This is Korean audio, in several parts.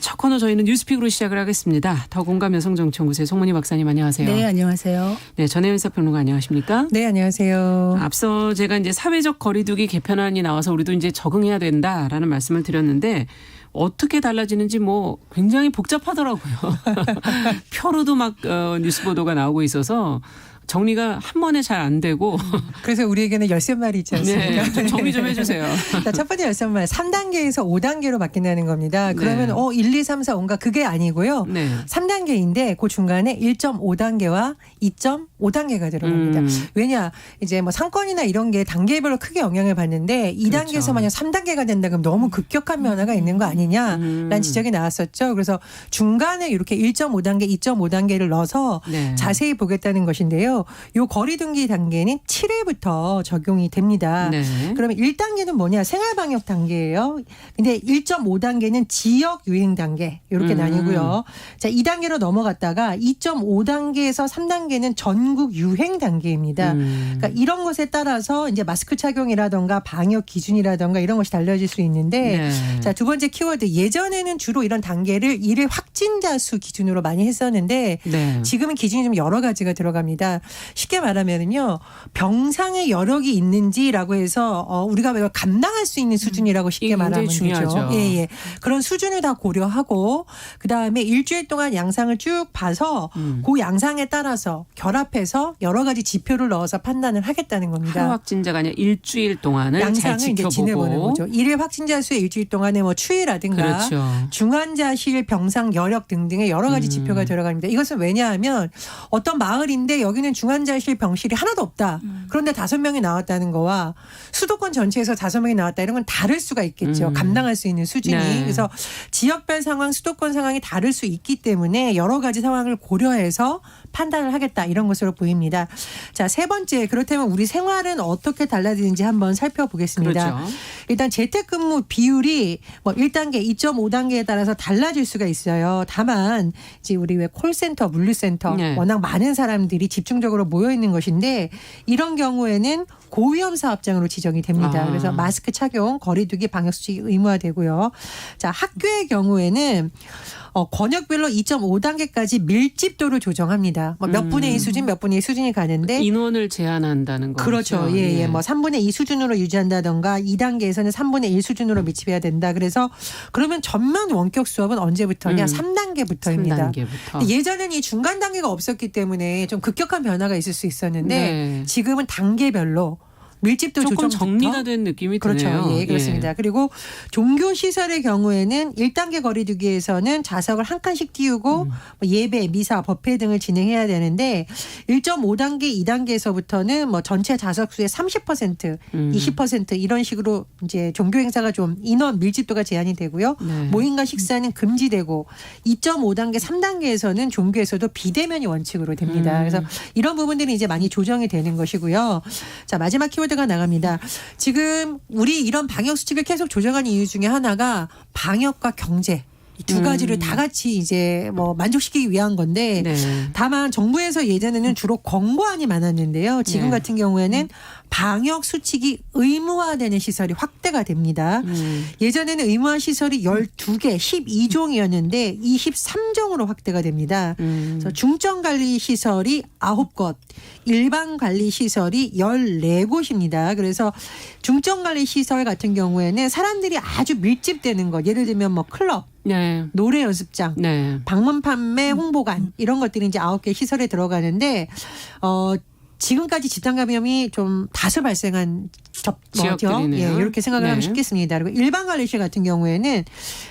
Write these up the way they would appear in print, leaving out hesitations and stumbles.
첫 코너 저희는 뉴스픽으로 시작을 하겠습니다. 더공감 여성정치연구소의 송문희 박사님 안녕하세요. 네, 안녕하세요. 네, 전혜연 사평론가 안녕하십니까? 네, 안녕하세요. 앞서 제가 이제 사회적 거리두기 개편안이 나와서 우리도 이제 적응해야 된다라는 말씀을 드렸는데 어떻게 달라지는지 뭐 굉장히 복잡하더라고요. 표로도 막 뉴스 보도가 나오고 있어서 정리가 한 번에 잘 안 되고. 그래서 우리에게는 열쇠말이 있지 않습니까? 네, 좀 정리 좀 해주세요. 자, 첫 번째 열쇠말 3단계에서 5단계로 바뀐다는 겁니다. 그러면 네. 1, 2, 3, 4, 5인가 그게 아니고요. 네. 3단계인데 그 중간에 1.5단계와 2.5단계가 들어갑니다. 왜냐 이제 뭐 상권이나 이런 게 단계별로 크게 영향을 받는데 2단계에서 그렇죠. 만약 3단계가 된다 그러면 너무 급격한 변화가 있는 거 아니냐라는 지적이 나왔었죠. 그래서 중간에 이렇게 1.5단계, 2.5단계를 넣어서 네. 자세히 보겠다는 것인데요. 요 거리두기 단계는 7일부터 적용이 됩니다. 네. 그러면 1단계는 뭐냐? 생활방역 단계예요. 근데 1.5단계는 지역 유행 단계 이렇게 나뉘고요. 자, 2단계로 넘어갔다가 2.5단계에서 3단계는 전국 유행 단계입니다. 그러니까 이런 것에 따라서 이제 마스크 착용이라든가 방역 기준이라든가 이런 것이 달라질 수 있는데 네. 자, 두 번째 키워드 예전에는 주로 이런 단계를 일일 확진자 수 기준으로 많이 했었는데 네. 지금은 기준이 좀 여러 가지가 들어갑니다. 쉽게 말하면은요, 병상의 여력이 있는지라고 해서 우리가 왜 감당할 수 있는 수준이라고 쉽게 이게 말하면 굉장히 되죠. 중요하죠. 예. 그런 수준을 다 고려하고 그 다음에 일주일 동안 양상을 쭉 봐서 그 양상에 따라서 결합해서 여러 가지 지표를 넣어서 판단을 하겠다는 겁니다. 하루 확진자가 아니라 일주일 동안을 잘 양상을 이제 지켜보고. 지내보는 거죠. 일일 확진자 수의 일주일 동안의 뭐 추이라든가 그렇죠. 중환자실 병상 여력 등등의 여러 가지 지표가 들어갑니다. 이것은 왜냐하면 어떤 마을인데 여기는 중환자실 병실이 하나도 없다. 그런데 5명이 나왔다는 거와 수도권 전체에서 5명이 나왔다 이런 건 다를 수가 있겠죠. 감당할 수 있는 수준이. 네. 그래서 지역별 상황, 수도권 상황이 다를 수 있기 때문에 여러 가지 상황을 고려해서 판단을 하겠다 이런 것으로 보입니다. 자, 세 번째 그렇다면 우리 생활은 어떻게 달라지는지 한번 살펴보겠습니다. 그렇죠. 일단 재택근무 비율이 뭐 1단계, 2.5단계에 따라서 달라질 수가 있어요. 다만 이제 우리 왜 콜센터, 물류센터 네. 워낙 많은 사람들이 집중적으로 모여 있는 것인데 이런 경우에는 고위험 사업장으로 지정이 됩니다. 그래서 마스크 착용, 거리두기, 방역수칙이 의무화되고요. 자, 학교의 경우에는 권역별로 2.5단계까지 밀집도를 조정합니다. 뭐 몇 분의 2 수준, 몇 분의 2 수준이 가는데 인원을 제한한다는 거죠. 그렇죠. 예. 뭐 3분의 2 수준으로 유지한다던가 2단계에서는 3분의 1 수준으로 밀집해야 된다. 그래서 그러면 전면 원격 수업은 언제부터냐? 3단계부터입니다. 3단계부터. 예전에는 이 중간 단계가 없었기 때문에 좀 급격한 변화가 있을 수 있었는데 네. 지금은 단계별로 밀집도 조금 조정부터 정리가 된 느낌이 그렇죠. 드네요. 예, 그렇습니다. 그리고 종교시설의 경우에는 1단계 거리두기에서는 좌석을 한 칸씩 띄우고 뭐 예배, 미사, 법회 등을 진행해야 되는데 1.5단계, 2단계에서부터는 뭐 전체 좌석 수의 30%, 20% 이런 식으로 이제 종교 행사가 좀 인원 밀집도가 제한이 되고요. 네. 모임과 식사는 금지되고 2.5단계, 3단계에서는 종교에서도 비대면이 원칙으로 됩니다. 그래서 이런 부분들이 이제 많이 조정이 되는 것이고요. 자, 마지막 키워드 가 나갑니다. 지금 우리 이런 방역 수칙을 계속 조정하는 이유 중에 하나가 방역과 경제 이 두 가지를 다 같이 이제 뭐 만족시키기 위한 건데 네. 다만 정부에서 예전에는 주로 권고안이 많았는데요. 지금 네. 같은 경우에는 방역 수칙이 의무화되는 시설이 확대가 됩니다. 예전에는 의무화 시설이 12개, 12종이었는데 23종으로 확대가 됩니다. 그래서 중점관리시설이 9곳, 일반관리시설이 14곳입니다. 그래서 중점관리시설 같은 경우에는 사람들이 아주 밀집되는 것, 예를 들면 뭐 클럽, 네. 노래 연습장, 네. 방문 판매 홍보관 이런 것들이 이제 9개 시설에 들어가는데 지금까지 집단 감염이 좀 다수 발생한 지역들이네요. 예, 이렇게 생각을 네. 하면 쉽겠습니다. 그리고 일반 관리실 같은 경우에는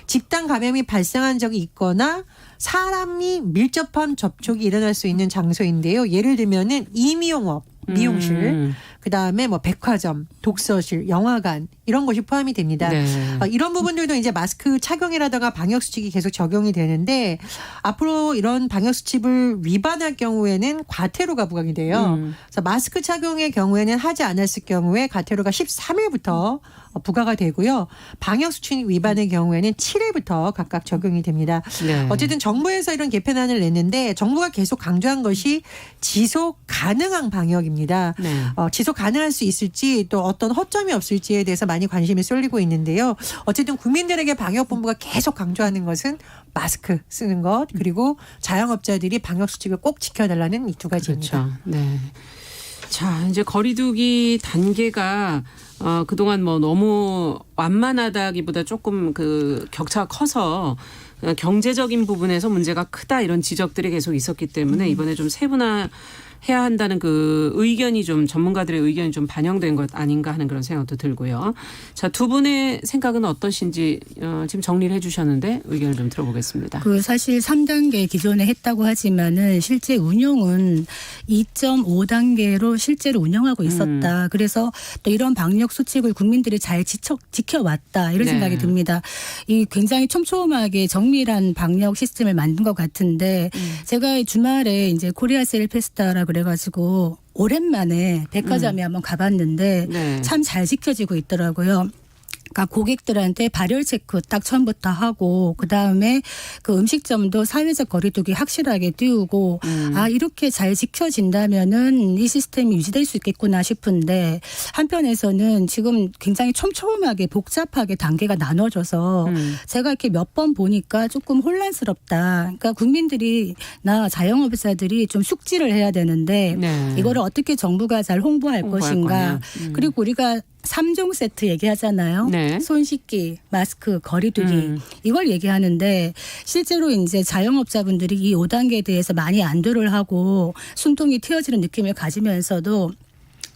집단 감염이 발생한 적이 있거나 사람이 밀접한 접촉이 일어날 수 있는 장소인데요. 예를 들면은 이미용업, 미용실, 그다음에 뭐 백화점, 독서실, 영화관 이런 것이 포함이 됩니다. 네. 이런 부분들도 이제 마스크 착용이라든가 방역 수칙이 계속 적용이 되는데 앞으로 이런 방역 수칙을 위반할 경우에는 과태료가 부과가 돼요. 그래서 마스크 착용의 경우에는 하지 않았을 경우에 과태료가 13일부터 부과가 되고요. 방역 수칙 위반의 경우에는 7일부터 각각 적용이 됩니다. 네. 어쨌든 정부에서 이런 개편안을 냈는데 정부가 계속 강조한 것이 지속 가능한 방역입니다. 네. 지속 가능할 수 있을지 또 어떤 허점이 없을지에 대해서 많이 많이 관심이 쏠리고 있는데요. 어쨌든 국민들에게 방역본부가 계속 강조하는 것은 마스크 쓰는 것 그리고 자영업자들이 방역수칙을 꼭 지켜달라는 이 두 가지입니다. 그렇죠. 네. 자, 이제 거리두기 단계가 그동안 뭐 너무 완만하다기보다 조금 그 격차가 커서 경제적인 부분에서 문제가 크다 이런 지적들이 계속 있었기 때문에 이번에 좀 세분화해야 한다는 그 의견이 좀 전문가들의 의견이 좀 반영된 것 아닌가 하는 그런 생각도 들고요. 자, 두 분의 생각은 어떠신지 지금 정리를 해 주셨는데 의견을 좀 들어보겠습니다. 그 사실 3단계 기존에 했다고 하지만은 실제 운용은 2.5단계로 실제로 운영하고 있었다. 그래서 또 이런 방역 수칙을 국민들이 잘 지켜왔다 이런 네. 생각이 듭니다. 이 굉장히 촘촘하게 정밀한 방역 시스템을 만든 것 같은데 제가 주말에 이제 코리아 셀 페스타라 그래가지고 오랜만에 백화점에 한번 가봤는데 네. 참 잘 지켜지고 있더라고요. 그러니까 고객들한테 발열 체크 딱 처음부터 하고 그다음에 그 음식점도 사회적 거리두기 확실하게 띄우고 아 이렇게 잘 지켜진다면은 이 시스템이 유지될 수 있겠구나 싶은데 한편에서는 지금 굉장히 촘촘하게 복잡하게 단계가 나눠져서 제가 이렇게 몇 번 보니까 조금 혼란스럽다. 그러니까 국민들이나 자영업자들이 좀 숙지를 해야 되는데 네. 이거를 어떻게 정부가 잘 홍보할 것인가. 거냐. 그리고 우리가 3종 세트 얘기하잖아요. 네. 손 씻기, 마스크, 거리두기 이걸 얘기하는데 실제로 이제 자영업자분들이 이 5단계에 대해서 많이 안도를 하고 숨통이 트여지는 느낌을 가지면서도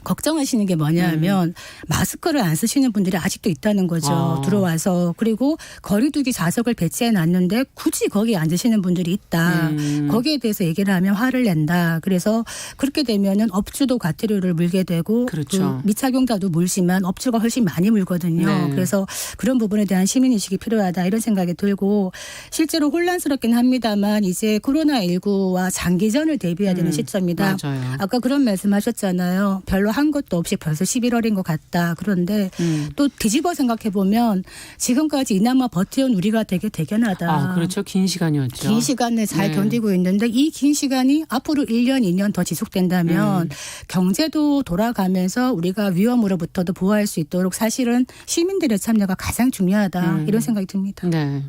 걱정하시는 게 뭐냐 하면 마스크를 안 쓰시는 분들이 아직도 있다는 거죠. 들어와서. 그리고 거리두기 좌석을 배치해 놨는데 굳이 거기에 앉으시는 분들이 있다. 거기에 대해서 얘기를 하면 화를 낸다. 그래서 그렇게 되면은 업주도 과태료를 물게 되고 그렇죠. 그 미착용자도 물지만 업주가 훨씬 많이 물거든요. 네. 그래서 그런 부분에 대한 시민의식이 필요하다 이런 생각이 들고 실제로 혼란스럽긴 합니다만 이제 코로나19와 장기전을 대비해야 되는 시점이다. 맞아요. 아까 그런 말씀하셨잖아요. 별로 한 것도 없이 벌써 11월인 것 같다. 그런데 또 뒤집어 생각해 보면 지금까지 이나마 버텨온 우리가 되게 대견하다. 아, 그렇죠. 긴 시간이었죠. 긴 시간을 잘 네. 견디고 있는데 이 긴 시간이 앞으로 1년, 2년 더 지속된다면 경제도 돌아가면서 우리가 위험으로부터도 보호할 수 있도록 사실은 시민들의 참여가 가장 중요하다. 이런 생각이 듭니다. 네.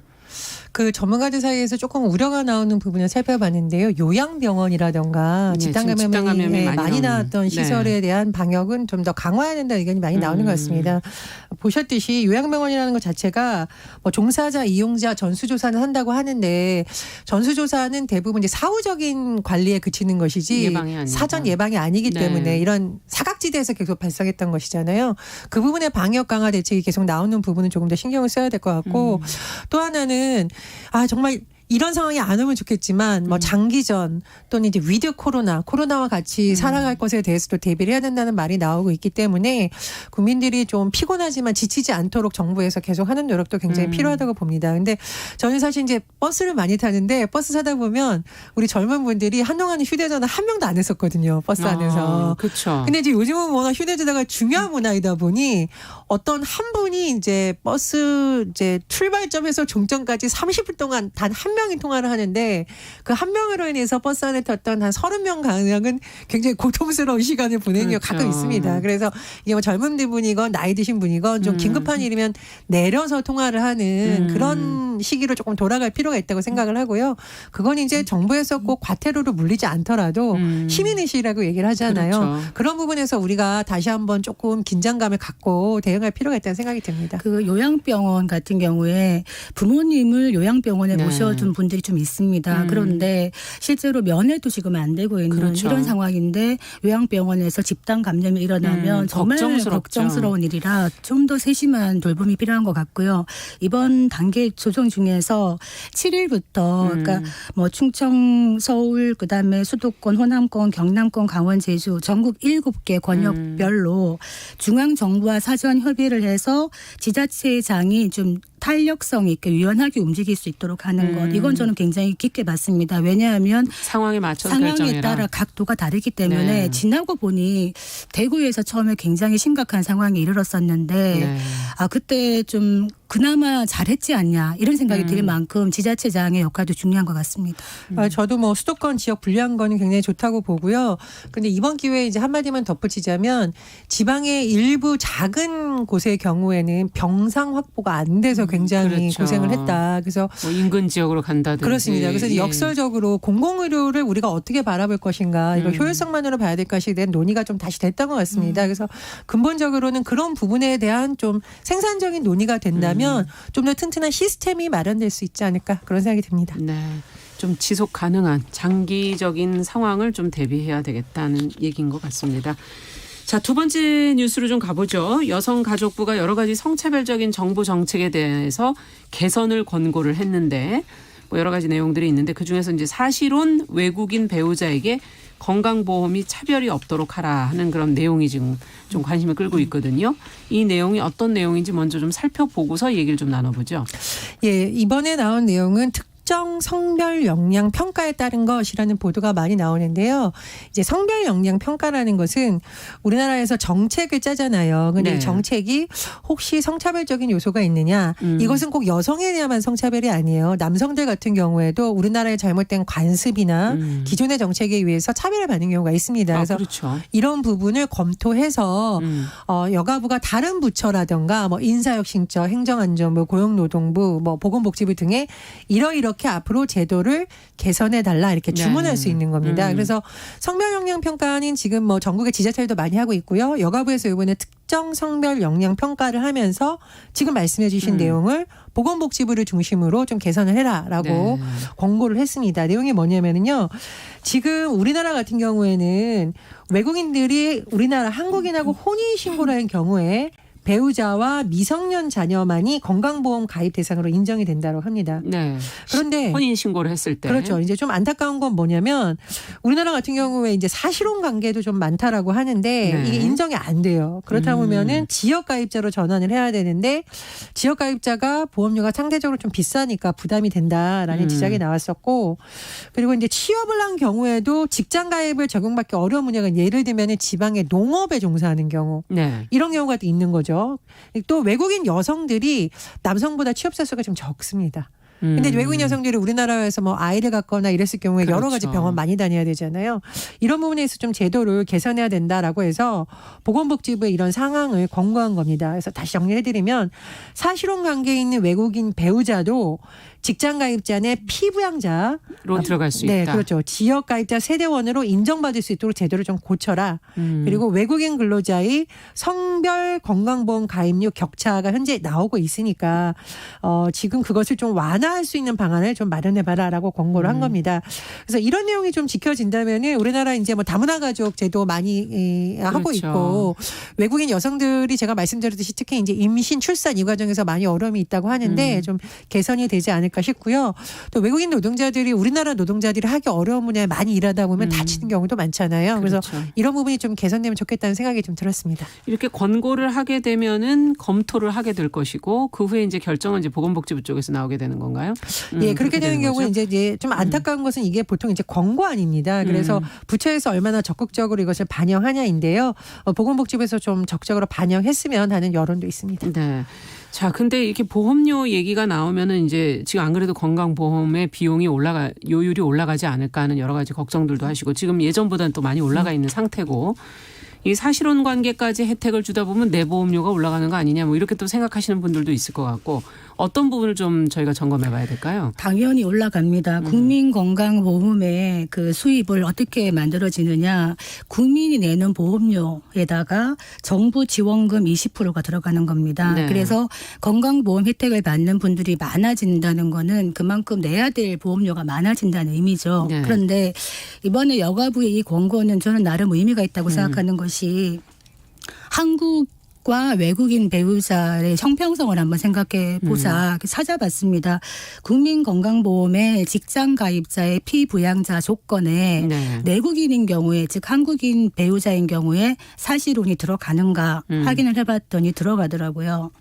그 전문가들 사이에서 조금 우려가 나오는 부분을 살펴봤는데요. 요양병원이라던가 네, 집단 지금 집단 감염이 감염이 많이 많이 나왔던 나오는. 시설에 대한 방역은 좀 더 강화해야 된다는 의견이 많이 나오는 것 같습니다. 보셨듯이 요양병원이라는 것 자체가 뭐 종사자, 이용자 전수조사는 한다고 하는데 전수조사는 대부분 이제 사후적인 관리에 그치는 것이지 예방이 아니다. 사전 예방이 아니기 네. 때문에 이런 사각지대에서 계속 발생했던 것이잖아요. 그 부분의 방역 강화 대책이 계속 나오는 부분은 조금 더 신경을 써야 될 것 같고 또 하나는 정말 이런 상황이 안 오면 좋겠지만 뭐 장기전 또는 이제 위드 코로나와 같이 살아갈 것에 대해서도 대비를 해야 된다는 말이 나오고 있기 때문에 국민들이 좀 피곤하지만 지치지 않도록 정부에서 계속 하는 노력도 굉장히 필요하다고 봅니다. 근데 저는 사실 이제 버스를 많이 타는데 버스 타다 보면 우리 젊은 분들이 한동안은 휴대전화 한 명도 안 했었거든요. 버스 안에서. 그렇죠. 근데 이제 요즘은 워낙 휴대전화가 중요한 문화이다 보니 어떤 한 분이 이제 버스 이제 출발점에서 종점까지 30분 동안 단 한 명이 통화를 하는데 그 한 명으로 인해서 버스 안에 탔던 한 30명 가량은 굉장히 고통스러운 시간을 보내는 경우가 그렇죠. 가끔 있습니다. 그래서 이게 뭐 젊은 분이건 나이 드신 분이건 좀 긴급한 일이면 내려서 통화를 하는 그런 시기로 조금 돌아갈 필요가 있다고 생각을 하고요. 그건 이제 정부에서 꼭 과태료로 물리지 않더라도 시민의식이라고 얘기를 하잖아요. 그렇죠. 그런 부분에서 우리가 다시 한번 조금 긴장감을 갖고 대응할 필요가 있다는 생각이 듭니다. 그 요양병원 같은 경우에 부모님을 요양병원에 네. 모셔둔 분들이 좀 있습니다. 그런데 실제로 면회도 지금 안 되고 있는 그렇죠. 이런 상황인데 요양병원에서 집단 감염이 일어나면 정말 걱정스럽죠. 걱정스러운 일이라 좀 더 세심한 돌봄이 필요한 것 같고요. 이번 단계 조정 중에서 7일부터 그러니까 뭐 충청, 서울, 그다음에 수도권, 호남권, 경남권, 강원, 제주 전국 7개 권역별로 중앙 정부와 사전 협의를 해서 지자체장이 좀 탄력성 있게 유연하게 움직일 수 있도록 하는 것. 이건 저는 굉장히 깊게 봤습니다. 왜냐하면 상황에 맞춰서 상황에 결정해라. 따라 각도가 다르기 때문에 네. 지나고 보니 대구에서 처음에 굉장히 심각한 상황에 이르렀었는데 네. 그때 좀 그나마 잘했지 않냐 이런 생각이 들 만큼 지자체장의 역할도 중요한 것 같습니다. 저도 뭐 수도권 지역 분리한 거는 굉장히 좋다고 보고요. 근데 이번 기회에 이제 한마디만 덧붙이자면 지방의 일부 작은 곳의 경우에는 병상 확보가 안 돼서 굉장히 그렇죠. 고생을 했다. 그래서 뭐 인근 지역으로 간다든지. 그렇습니다. 그래서 예. 역설적으로 공공의료를 우리가 어떻게 바라볼 것인가, 이거 효율성만으로 봐야 될 것에 대한 논의가 좀 다시 됐던 것 같습니다. 그래서 근본적으로는 그런 부분에 대한 좀 생산적인 논의가 된다면 좀 더 튼튼한 시스템이 마련될 수 있지 않을까 그런 생각이 듭니다. 네. 좀 지속 가능한 장기적인 상황을 좀 대비해야 되겠다는 얘기인 것 같습니다. 자, 두 번째 뉴스로 좀 가보죠. 여성가족부가 여러 가지 성차별적인 정부 정책에 대해서 개선을 권고를 했는데 뭐 여러 가지 내용들이 있는데 그중에서 이제 사실혼 외국인 배우자에게 건강보험이 차별이 없도록 하라 하는 그런 내용이 지금 좀 관심을 끌고 있거든요. 이 내용이 어떤 내용인지 먼저 좀 살펴보고서 얘기를 좀 나눠보죠. 예, 이번에 나온 내용은 특정 성별 역량 평가에 따른 것이라는 보도가 많이 나오는데요. 이제 성별 역량 평가라는 것은 우리나라에서 정책을 짜잖아요. 근데 네. 이 정책이 혹시 성차별적인 요소가 있느냐? 이것은 꼭 여성에 대한 성차별이 아니에요. 남성들 같은 경우에도 우리나라의 잘못된 관습이나 기존의 정책에 의해서 차별을 받는 경우가 있습니다. 그래서 그렇죠. 이런 부분을 검토해서 여가부가 다른 부처라든가 뭐 인사혁신처, 행정안전부, 고용노동부, 뭐 보건복지부 등에 이렇게 앞으로 제도를 개선해 달라 이렇게 주문할 네. 수 있는 겁니다. 그래서 성별 역량 평가는 지금 뭐 전국의 지자체들도 많이 하고 있고요. 여가부에서 이번에 특정 성별 역량 평가를 하면서 지금 말씀해 주신 내용을 보건복지부를 중심으로 좀 개선을 해라라고 네. 권고를 했습니다. 내용이 뭐냐면은요. 지금 우리나라 같은 경우에는 외국인들이 우리나라 한국인하고 혼인신고를 한 경우에 배우자와 미성년 자녀만이 건강보험 가입 대상으로 인정이 된다고 합니다. 네. 그런데 혼인 신고를 했을 때. 그렇죠. 이제 좀 안타까운 건 뭐냐면 우리나라 같은 경우에 이제 사실혼 관계도 좀 많다라고 하는데 네. 이게 인정이 안 돼요. 그렇다 보면은 지역 가입자로 전환을 해야 되는데 지역 가입자가 보험료가 상대적으로 좀 비싸니까 부담이 된다라는 지적이 나왔었고 그리고 이제 취업을 한 경우에도 직장 가입을 적용받기 어려운 문제가 예를 들면은 지방의 농업에 종사하는 경우 네. 이런 경우가 또 있는 거죠. 또 외국인 여성들이 남성보다 취업자 수가 좀 적습니다. 근데 외국인 여성들이 우리나라에서 뭐 아이를 갖거나 이랬을 경우에 여러 가지 그렇죠. 병원 많이 다녀야 되잖아요. 이런 부분에서 좀 제도를 개선해야 된다라고 해서 보건복지부에 이런 상황을 권고한 겁니다. 그래서 다시 정리해드리면 사실혼 관계에 있는 외국인 배우자도 직장 가입자 내 피부양자로 들어갈 수 네, 있다. 그렇죠. 지역 가입자 세대원으로 인정받을 수 있도록 제도를 좀 고쳐라. 그리고 외국인 근로자의 성별 건강보험 가입률 격차가 현재 나오고 있으니까 지금 그것을 좀 완화할 수 있는 방안을 좀 마련해봐라라고 권고를 한 겁니다. 그래서 이런 내용이 좀 지켜진다면은 우리나라 이제 뭐 다문화 가족 제도 많이 하고 그렇죠. 있고 외국인 여성들이 제가 말씀드렸듯이 특히 이제 임신, 출산 이 과정에서 많이 어려움이 있다고 하는데 좀 개선이 되지 않을까 싶고요. 또 외국인 노동자들이 우리나라 노동자들이 하기 어려운 분야에 많이 일하다 보면 다치는 경우도 많잖아요. 그래서 그렇죠. 이런 부분이 좀 개선되면 좋겠다는 생각이 좀 들었습니다. 이렇게 권고를 하게 되면은 검토를 하게 될 것이고 그 후에 이제 결정은 이제 보건복지부 쪽에서 나오게 되는 건가요? 예, 그렇게 되는 경우에 거죠? 이제 좀 안타까운 것은 이게 보통 이제 권고 아닙니다. 그래서 부처에서 얼마나 적극적으로 이것을 반영하냐인데요. 보건복지부에서 좀 적극적으로 반영했으면 하는 여론도 있습니다. 네. 자, 근데 이렇게 보험료 얘기가 나오면은 이제 지금 안 그래도 건강보험의 비용이 요율이 올라가지 않을까 하는 여러 가지 걱정들도 하시고 지금 예전보다는 또 많이 올라가 있는 상태고 이 사실혼 관계까지 혜택을 주다 보면 내 보험료가 올라가는 거 아니냐 뭐 이렇게 또 생각하시는 분들도 있을 것 같고 어떤 부분을 좀 저희가 점검해 봐야 될까요? 당연히 올라갑니다. 국민건강보험의 그 수입을 어떻게 만들어지느냐. 국민이 내는 보험료에다가 정부 지원금 20%가 들어가는 겁니다. 네. 그래서 건강보험 혜택을 받는 분들이 많아진다는 거는 그만큼 내야 될 보험료가 많아진다는 의미죠. 네. 그런데 이번에 여가부의 이 권고는 저는 나름 의미가 있다고 생각하는 것이 한국과 외국인 배우자의 형평성을 한번 생각해 보자 찾아봤습니다. 국민건강보험의 직장 가입자의 피부양자 조건에 네. 내국인인 경우에 즉 한국인 배우자인 경우에 사실혼이 들어가는가 확인을 해봤더니 들어가더라고요.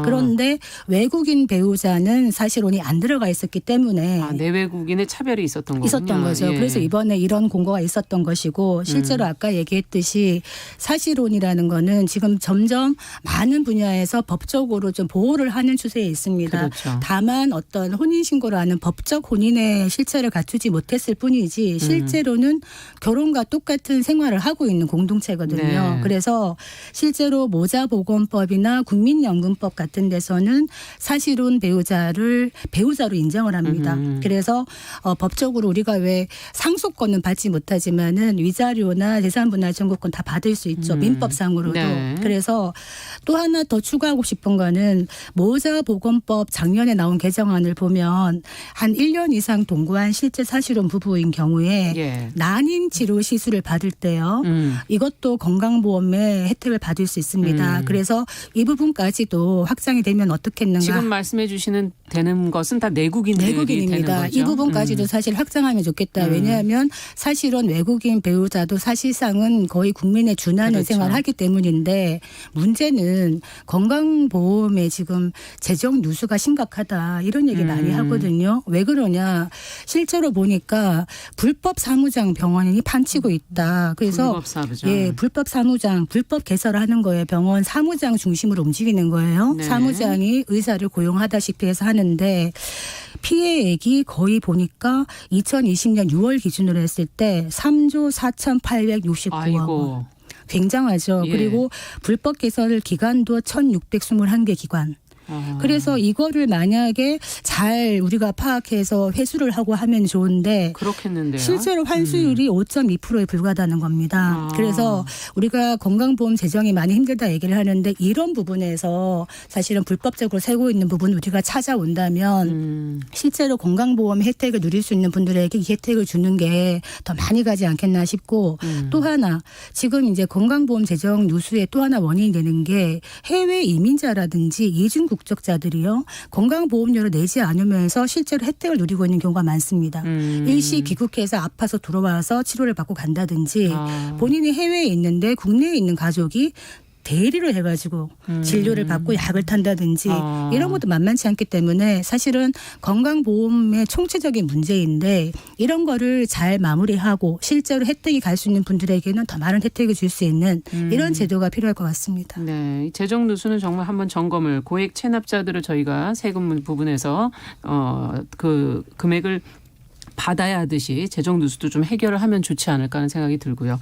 그런데 외국인 배우자는 사실혼이 안 들어가 있었기 때문에 내외국인의 차별이 있었던 거군요. 있었던 거죠. 예. 그래서 이번에 이런 공고가 있었던 것이고 실제로 아까 얘기했듯이 사실혼이라는 거는 지금 점점 많은 분야에서 법적으로 좀 보호를 하는 추세에 있습니다. 그렇죠. 다만 어떤 혼인신고라는 법적 혼인의 실체를 갖추지 못했을 뿐이지 실제로는 결혼과 똑같은 생활을 하고 있는 공동체거든요. 네. 그래서 실제로 모자보건법이나 국민연금법 같은 데서는 사실혼 배우자를 배우자로 인정을 합니다. 그래서 법적으로 우리가 왜 상속권은 받지 못하지만은 위자료나 재산분할 청구권 다 받을 수 있죠. 민법상으로도. 네. 그래서 또 하나 더 추가하고 싶은 거는 모자보건법 작년에 나온 개정안을 보면 한 1년 이상 동거한 실제 사실혼 부부인 경우에 예. 난임 치료 시술을 받을 때요. 이것도 건강보험의 혜택을 받을 수 있습니다. 그래서 이 부분까지도 확장이 되면 어떻겠는가. 지금 말씀해 주시는 되는 것은 다 내국인들이 내국인입니다. 되는 거죠. 이 부분까지도 사실 확장하면 좋겠다. 왜냐하면 사실은 외국인 배우자도 사실상은 거의 국민에 준하는 그렇죠. 생활을 하기 때문인데 문제는 건강보험에 지금 재정 누수가 심각하다. 이런 얘기 많이 하거든요. 왜 그러냐. 실제로 보니까 불법 사무장 병원이 판치고 있다. 그래서 불법 사무장. 예, 불법 사무장, 불법 개설하는 거예요. 병원 사무장 중심으로 움직이는 거예요. 네. 사무장이 의사를 고용하다시피 해서 하는데 피해액이 거의 보니까 2020년 6월 기준으로 했을 때 3조 4,869억 원. 아이고. 굉장하죠. 예. 그리고 불법 개설 기관도 1,621개 기관. 그래서 이거를 만약에 잘 우리가 파악해서 회수를 하고 하면 좋은데 그렇겠는데요. 실제로 환수율이 5.2%에 불과하다는 겁니다. 그래서 우리가 건강보험 재정이 많이 힘들다 얘기를 하는데 이런 부분에서 사실은 불법적으로 세고 있는 부분 우리가 찾아온다면 실제로 건강보험 혜택을 누릴 수 있는 분들에게 이 혜택을 주는 게 더 많이 가지 않겠나 싶고 또 하나 지금 이제 건강보험 재정 누수의 또 하나 원인이 되는 게 해외 이민자라든지 이중 국적자들이요 건강보험료를 내지 않으면서 실제로 혜택을 누리고 있는 경우가 많습니다. 일시 귀국해서 아파서 들어와서 치료를 받고 간다든지 본인이 해외에 있는데 국내에 있는 가족이 대리를 해가지고 진료를 받고 약을 탄다든지 이런 것도 만만치 않기 때문에 사실은 건강보험의 총체적인 문제인데 이런 거를 잘 마무리하고 실제로 혜택이 갈 수 있는 분들에게는 더 많은 혜택을 줄 수 있는 이런 제도가 필요할 것 같습니다. 네, 이 재정 누수는 정말 한번 점검을 고액 체납자들을 저희가 세금 부분에서 그 금액을 받아야 하듯이 재정 누수도 좀 해결을 하면 좋지 않을까 하는 생각이 들고요.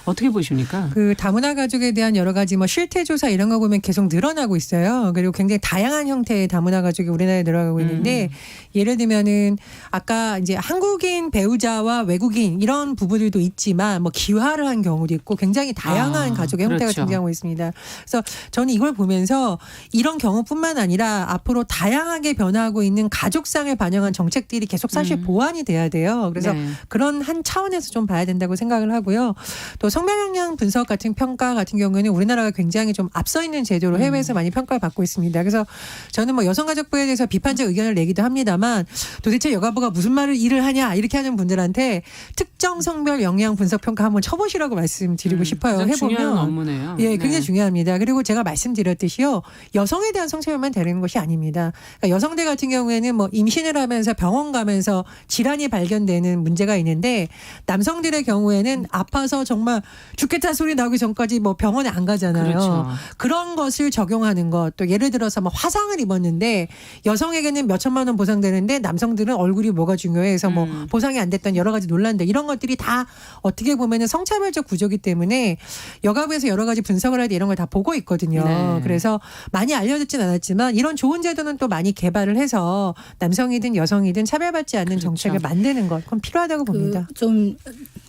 어떻게 보십니까? 그 다문화 가족에 대한 여러 가지 뭐 실태 조사 이런 거 보면 계속 늘어나고 있어요. 그리고 굉장히 다양한 형태의 다문화 가족이 우리나라에 늘어나고 있는데 예를 들면은 아까 이제 한국인 배우자와 외국인 이런 부부들도 있지만 뭐 기화를 한 경우도 있고 굉장히 다양한 가족의 형태가 그렇죠. 등장하고 있습니다. 그래서 저는 이걸 보면서 이런 경우뿐만 아니라 앞으로 다양하게 변화하고 있는 가족상을 반영한 정책들이 계속 사실 보완이 돼야 돼요. 그래서 네. 그런 한 차원에서 좀 봐야 된다고 생각을 하고요. 또 성별 역량 분석 같은 평가 같은 경우에는 우리나라가 굉장히 좀 앞서 있는 제도로 해외에서 많이 평가를 받고 있습니다. 그래서 저는 뭐 여성가족부에 대해서 비판적 의견을 내기도 합니다만 도대체 여가부가 무슨 말을 일을 하냐 이렇게 하는 분들한테 특정 성별 역량 분석 평가 한번 쳐보시라고 말씀드리고 싶어요. 가장 해보면 중요한 업무네요. 예, 굉장히 네. 중요합니다. 그리고 제가 말씀드렸듯이요. 여성에 대한 성차별만 다루는 것이 아닙니다. 그러니까 여성들 같은 경우에는 뭐 임신을 하면서 병원 가면서 질환이 발견되는 문제가 있는데 남성들의 경우에는 아파서 정말 죽겠다는 소리 나오기 전까지 뭐 병원에 안 가잖아요. 그렇죠. 그런 것을 적용하는 것. 또 예를 들어서 뭐 화상을 입었는데 여성에게는 몇 천만 원 보상되는데 남성들은 얼굴이 뭐가 중요해서 뭐 보상이 안 됐던 여러 가지 논란들 이런 것들이 다 어떻게 보면은 성차별적 구조기 때문에 여가부에서 여러 가지 분석을 할 때 이런 걸 다 보고 있거든요. 네. 그래서 많이 알려졌진 않았지만 이런 좋은 제도는 또 많이 개발을 해서 남성이든 여성이든 차별받지 않는 그렇죠. 정책을 만드는 것 그건 필요하다고 봅니다. 좀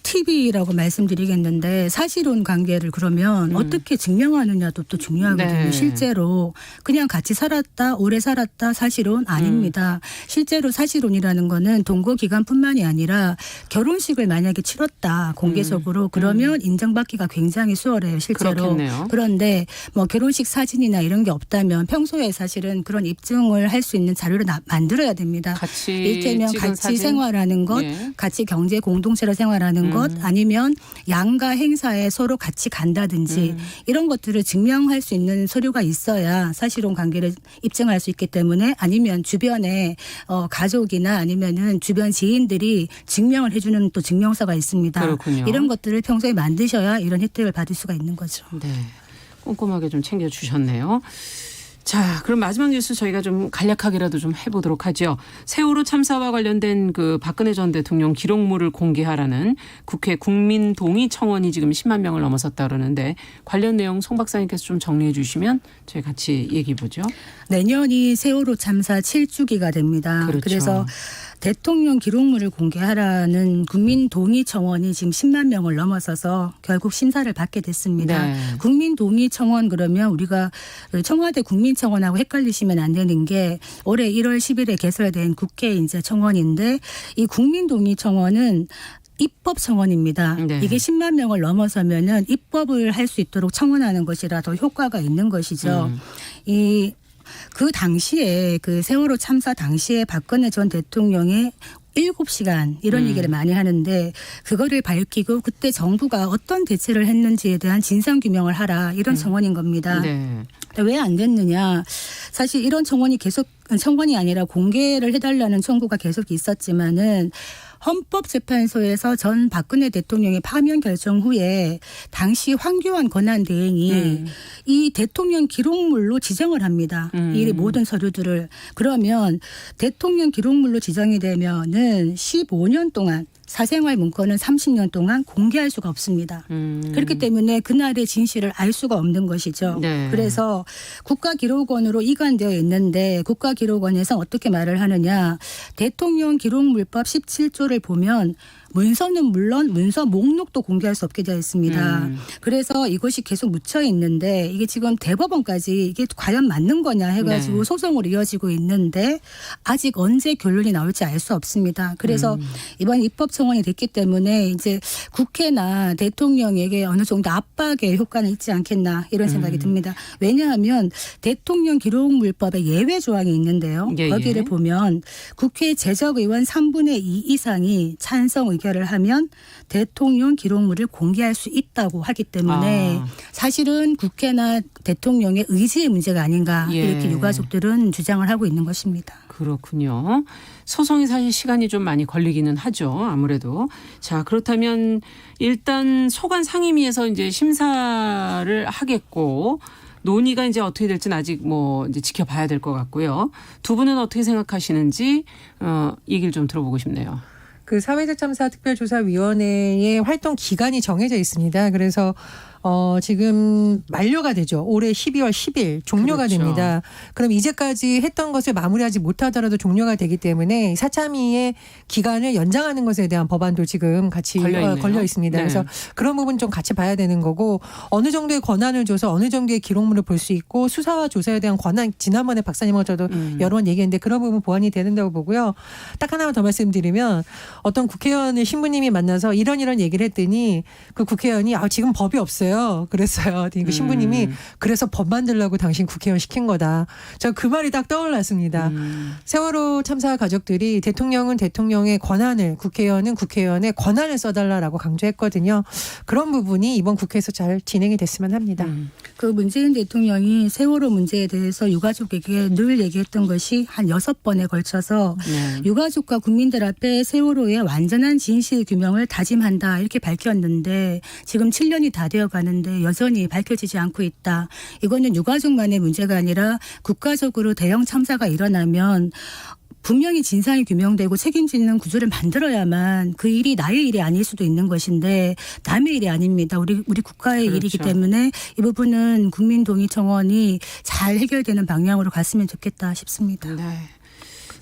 팁이라고 말씀드리겠는데 사실혼 관계를 그러면 어떻게 증명하느냐도 또 중요하거든요. 네. 실제로 그냥 같이 살았다 오래 살았다 사실혼 아닙니다. 실제로 사실혼이라는 거는 동거 기간뿐만이 아니라 결혼식을 만약에 치렀다 공개적으로 그러면 인정받기가 굉장히 수월해요. 실제로. 그렇겠네요. 그런데 뭐 결혼식 사진이나 이런 게 없다면 평소에 사실은 그런 입증을 할 수 있는 자료를 만들어야 됩니다. 같이 이를테면 찍은 같이 사진? 생활하는 것, 예. 같이 경제 공동체로 생활하는 것, 아니면 양가 행사에 서로 같이 간다든지 이런 것들을 증명할 수 있는 서류가 있어야 사실혼 관계를 입증할 수 있기 때문에 아니면 주변에 가족이나 아니면은 주변 지인들이 증명을 해주는 또 증명서가 있습니다. 그렇군요. 이런 것들을 평소에 만드셔야 이런 혜택을 받을 수가 있는 거죠. 네. 꼼꼼하게 좀 챙겨주셨네요. 자, 그럼 마지막 뉴스 저희가 좀 간략하게라도 좀 해보도록 하죠. 세월호 참사와 관련된 그 박근혜 전 대통령 기록물을 공개하라는 국회 국민동의 청원이 지금 10만 명을 넘어섰다 그러는데 관련 내용 송 박사님께서 좀 정리해 주시면 저희 같이 얘기해 보죠. 내년이 세월호 참사 7주기가 됩니다. 그렇죠. 그래서 대통령 기록물을 공개하라는 국민 동의 청원이 지금 10만 명을 넘어서서 결국 심사를 받게 됐습니다. 네. 국민 동의 청원 그러면 우리가 청와대 국민청원하고 헷갈리시면 안 되는 게 올해 1월 10일에 개설된 국회 이제 청원인데 이 국민 동의 청원은 입법 청원입니다. 네. 이게 10만 명을 넘어서면은 입법을 할 수 있도록 청원하는 것이라 더 효과가 있는 것이죠. 그 당시에 그 세월호 참사 당시에 박근혜 전 대통령의 7시간 이런 얘기를 많이 하는데 그거를 밝히고 그때 정부가 어떤 대처를 했는지에 대한 진상규명을 하라 이런 청원인 겁니다. 네. 왜 안 됐느냐. 사실 이런 청원이 아니라 공개를 해달라는 청구가 계속 있었지만은 헌법재판소에서 전 박근혜 대통령의 파면 결정 후에 당시 황교안 권한대행이 이 대통령 기록물로 지정을 합니다. 이 모든 서류들을. 그러면 대통령 기록물로 지정이 되면은 15년 동안 사생활 문건은 30년 동안 공개할 수가 없습니다. 그렇기 때문에 그날의 진실을 알 수가 없는 것이죠. 네. 그래서 국가기록원으로 이관되어 있는데 국가기록원에서 어떻게 말을 하느냐. 대통령 기록물법 17조를 보면 문서는 물론 문서 목록도 공개할 수 없게 되어 있습니다. 그래서 이것이 계속 묻혀 있는데 이게 지금 대법원까지 이게 과연 맞는 거냐 해가지고 네. 소송으로 이어지고 있는데 아직 언제 결론이 나올지 알 수 없습니다. 그래서 이번 입법 청원이 됐기 때문에 이제 국회나 대통령에게 어느 정도 압박의 효과는 있지 않겠나 이런 생각이 듭니다. 왜냐하면 대통령 기록물법에 예외 조항이 있는데요. 예, 거기를 예. 보면 국회 재적의원 3분의 2 이상이 찬성 의결을 하면 대통령 기록물을 공개할 수 있다고 하기 때문에 사실은 국회나 대통령의 의지의 문제가 아닌가 예. 이렇게 유가족들은 주장을 하고 있는 것입니다. 그렇군요. 소송이 사실 시간이 좀 많이 걸리기는 하죠. 아무래도. 자, 그렇다면 일단 소관 상임위에서 이제 심사를 하겠고 논의가 이제 어떻게 될지는 아직 뭐 이제 지켜봐야 될 것 같고요. 두 분은 어떻게 생각하시는지 얘기를 좀 들어보고 싶네요. 그 사회적 참사 특별조사위원회의 활동 기간이 정해져 있습니다. 그래서 지금 만료가 되죠. 올해 12월 10일 종료가 그렇죠. 됩니다. 그럼 이제까지 했던 것을 마무리하지 못하더라도 종료가 되기 때문에 사참위의 기간을 연장하는 것에 대한 법안도 지금 같이 걸려 있습니다. 네. 그래서 그런 부분 좀 같이 봐야 되는 거고 어느 정도의 권한을 줘서 어느 정도의 기록물을 볼 수 있고 수사와 조사에 대한 권한 지난번에 박사님하고 저도 여러 번 얘기했는데 그런 부분 보완이 되는다고 보고요. 딱 하나만 더 말씀드리면 어떤 국회의원을 신부님이 만나서 이런 얘기를 했더니 그 국회의원이 지금 법이 없어요. 그랬어요. 그 신부님이 그래서 법 만들려고 당신 국회의원 시킨 거다. 저 그 말이 딱 떠올랐습니다. 세월호 참사 가족들이 대통령은 대통령의 권한을 국회의원은 국회의원의 권한을 써달라라고 강조했거든요. 그런 부분이 이번 국회에서 잘 진행이 됐으면 합니다. 그 문재인 대통령이 세월호 문제에 대해서 유가족에게 늘 얘기했던 것이 한 6번에 걸쳐서 네. 유가족과 국민들 앞에 세월호의 완전한 진실 규명을 다짐한다 이렇게 밝혔는데 지금 7년이 다 되어가는데 여전히 밝혀지지 않고 있다. 이거는 유가족만의 문제가 아니라 국가적으로 대형 참사가 일어나면 분명히 진상이 규명되고 책임지는 구조를 만들어야만 그 일이 나의 일이 아닐 수도 있는 것인데 남의 일이 아닙니다. 우리 국가의 그렇죠. 일이기 때문에 이 부분은 국민동의 잘 해결되는 방향으로 갔으면 좋겠다 싶습니다. 네.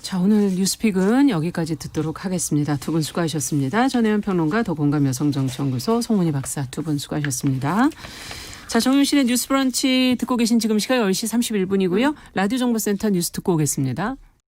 자, 오늘 뉴스픽은 여기까지 듣도록 하겠습니다. 두 분 수고하셨습니다. 전혜연 평론가, 더공감여성정치연구소 송문희 박사 두 분 수고하셨습니다. 자, 정윤실의 뉴스 브런치 듣고 계신 지금 시각 10시 31분이고요. 라디오 정보센터 뉴스 듣고 오겠습니다.